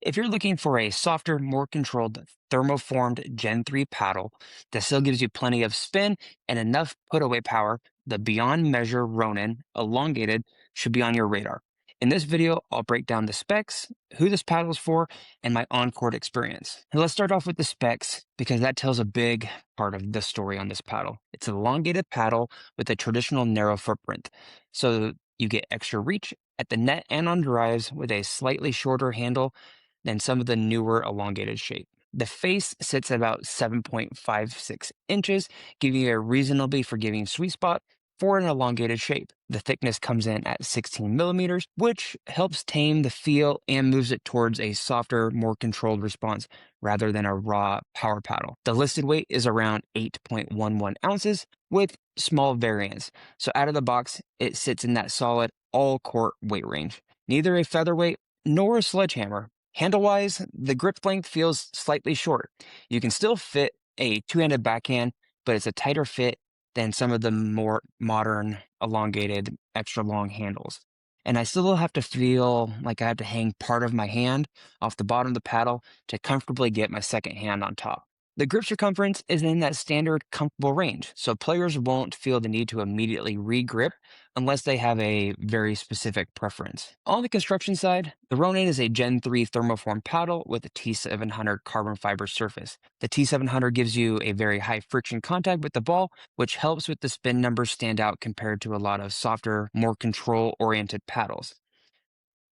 If you're looking for a softer, more controlled thermoformed Gen 3 paddle that still gives you plenty of spin and enough put away power, the Beyond Measure Ronin Elongated should be on your radar. In this video, I'll break down the specs, who this paddle is for, and my on-court experience. Now, let's start off with the specs because that tells a big part of the story on this paddle. It's an elongated paddle with a traditional narrow footprint. So you get extra reach at the net and on drives with a slightly shorter handle than some of the newer elongated shape. The face sits at about 7.56 inches, giving you a reasonably forgiving sweet spot for an elongated shape. The thickness comes in at 16 millimeters, which helps tame the feel and moves it towards a softer, more controlled response rather than a raw power paddle. The listed weight is around 8.11 ounces with small variants. So out of the box, it sits in that solid all-court weight range. Neither a featherweight nor a sledgehammer. Handle-wise, the grip length feels slightly short. You can still fit a two-handed backhand, but it's a tighter fit than some of the more modern, elongated, extra long handles. And I still have to feel like I have to hang part of my hand off the bottom of the paddle to comfortably get my second hand on top. The grip circumference is in that standard comfortable range, so players won't feel the need to immediately re-grip unless they have a very specific preference. On the construction side, the Ronin is a Gen 3 thermoform paddle with a T700 carbon fiber surface. The T700 gives you a very high friction contact with the ball, which helps with the spin numbers stand out compared to a lot of softer, more control-oriented paddles.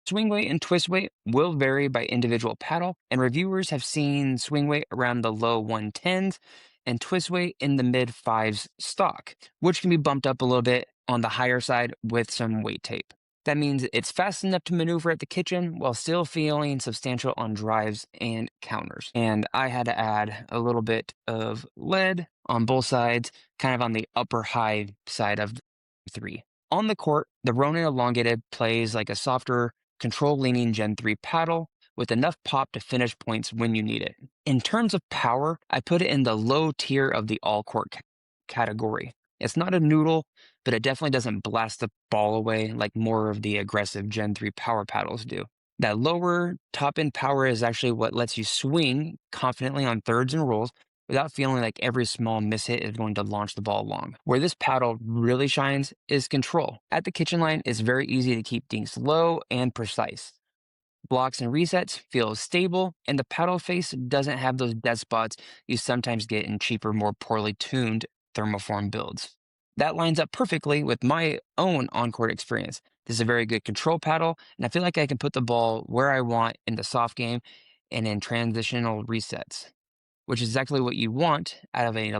Swing weight and twist weight will vary by individual paddle, and reviewers have seen swing weight around the low 110s and twist weight in the mid 5s stock, which can be bumped up a little bit on the higher side with some weight tape. That means it's fast enough to maneuver at the kitchen while still feeling substantial on drives and counters. And I had to add a little bit of lead on both sides, kind of on the upper high side of the three. On the court, the Ronin Elongated plays like a softer, control leaning Gen 3 paddle with enough pop to finish points when you need it. In terms of power, I put it in the low tier of the all court category. It's not a noodle, but it definitely doesn't blast the ball away like more of the aggressive Gen 3 power paddles do. That lower top end power is actually what lets you swing confidently on thirds and rolls without feeling like every small mishit is going to launch the ball long. Where this paddle really shines is control. At the kitchen line, it's very easy to keep things low and precise. Blocks and resets feel stable, and the paddle face doesn't have those dead spots you sometimes get in cheaper, more poorly tuned thermoform builds. That lines up perfectly with my own on-court experience. This is a very good control paddle, and I feel like I can put the ball where I want in the soft game and in transitional resets, which is exactly what you want out of an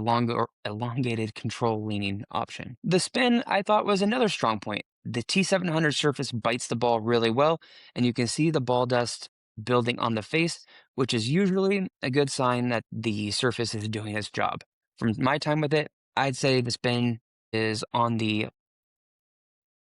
elongated control leaning option. The spin, I thought, was another strong point. The T700 surface bites the ball really well, and you can see the ball dust building on the face, which is usually a good sign that the surface is doing its job. From my time with it, I'd say the spin is on the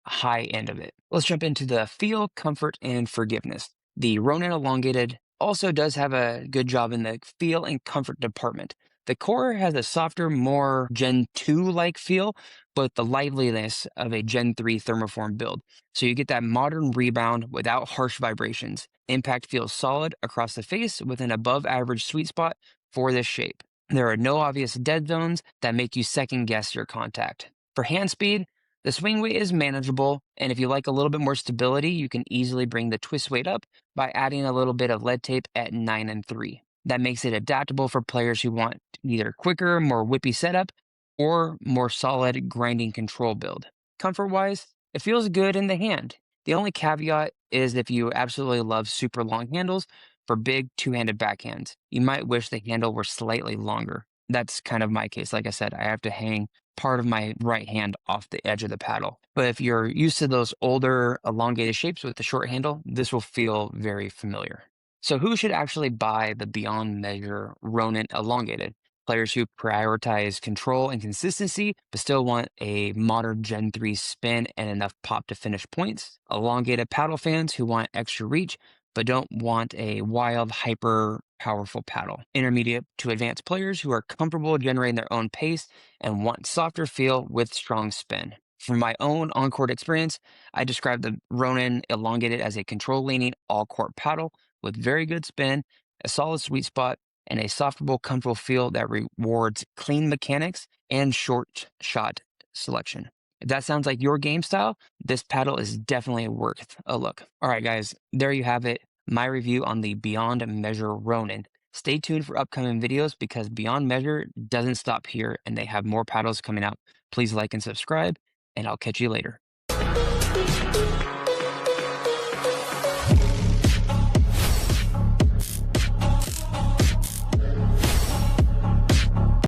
high end of it. Let's jump into the feel, comfort, and forgiveness. The Ronin Elongated also does have a good job in the feel and comfort department. The core has a softer, more Gen 2-like feel, but the liveliness of a Gen 3 thermoform build. So you get that modern rebound without harsh vibrations. Impact feels solid across the face with an above average sweet spot for this shape. There are no obvious dead zones that make you second guess your contact. For hand speed, the swing weight is manageable, and if you like a little bit more stability, you can easily bring the twist weight up by adding a little bit of lead tape at 9 and 3. That makes it adaptable for players who want either quicker, more whippy setup, or more solid grinding control build. Comfort-wise, it feels good in the hand. The only caveat is if you absolutely love super long handles for big two-handed backhands. You might wish the handle were slightly longer. That's kind of my case. Like I said, I have to hang part of my right hand off the edge of the paddle. But if you're used to those older elongated shapes with the short handle, this will feel very familiar. So who should actually buy the Beyond Measure Ronin Elongated? Players who prioritize control and consistency, but still want a modern Gen 3 spin and enough pop to finish points. Elongated paddle fans who want extra reach, but don't want a wild, hyper powerful paddle. Intermediate to advanced players who are comfortable generating their own pace and want softer feel with strong spin. From my own on-court experience, I describe the Ronin Elongated as a control-leaning all-court paddle with very good spin, a solid sweet spot, and a softable, comfortable feel that rewards clean mechanics and short shot selection. If that sounds like your game style, this paddle is definitely worth a look. All right, guys, there you have it. My review on the Beyond Measure Ronin. Stay tuned for upcoming videos because Beyond Measure doesn't stop here and they have more paddles coming out. Please like and subscribe, and I'll catch you later.